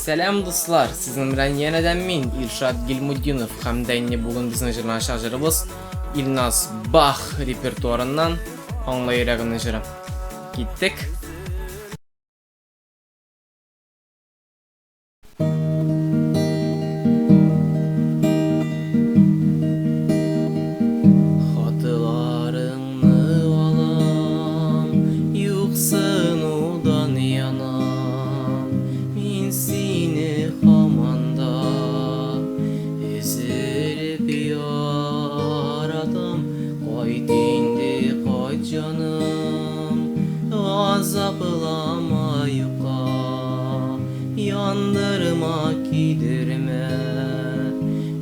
Selam dostlar, sizin bilen yeniden min İlşad Gilmuddinov hem de yine bugün bizim jırna şarjırımız İlnaz Bach repertuarından anlayırağını jırım. Gittik. Hatılarını alam, yuksın udan yana. Min seni hamanda ezilip yaradım. Koy dindi koy canım, azaplama yuka. Yandırma gidirme,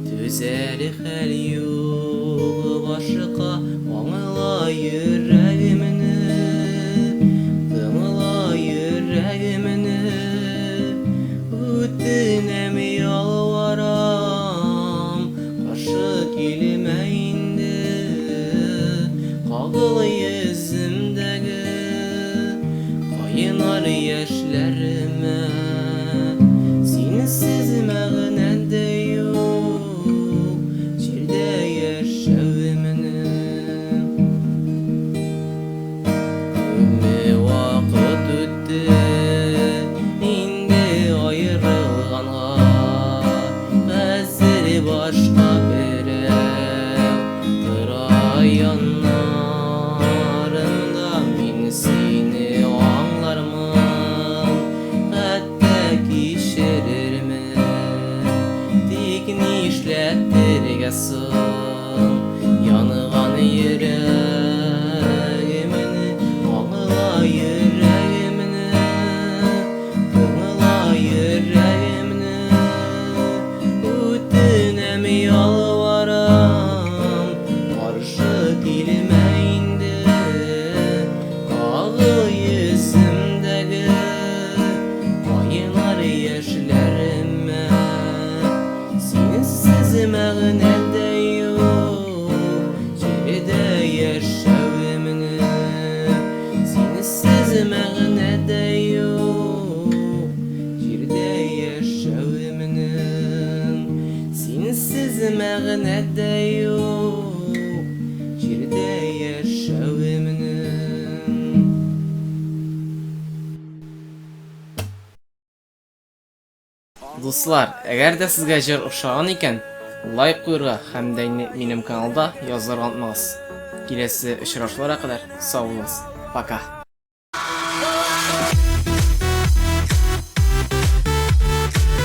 düzeli hel yolu başka. Anla yüreğimini, anla yüreğimini. Üttinem yalvaram, karşı kelime indi. Kağılı yüzümdeki kaynar yaşlarıma. Sensiz mağnede yok, çilde yaşamını. Ömrü vakit öttü, indi ayrılğanğa. Hazır başka biri tıra yanlarımda. Min seni anlarmın, hatta kişilerimi. Dikni işlettirgesin yanıgan yüreğimini. Anla yüreğimini, anla yüreğimini. Üttinem yalvaram, karşı kelime indi. Kağılı yüzümdeki kaynar yaşlarıma. Sensiz mağnede yok, çilde yaşamını. Sensiz mağnede yok, çilde yaşamını. Sensiz mağnede yok, çilde yaşamını. Dostlar, eğer de sizge jır uşağın iken, like koyurga hem de benim kanalda yazılarga unutmagız. Келесі ұшырашуларға kadar sağ olыңыз. Пока.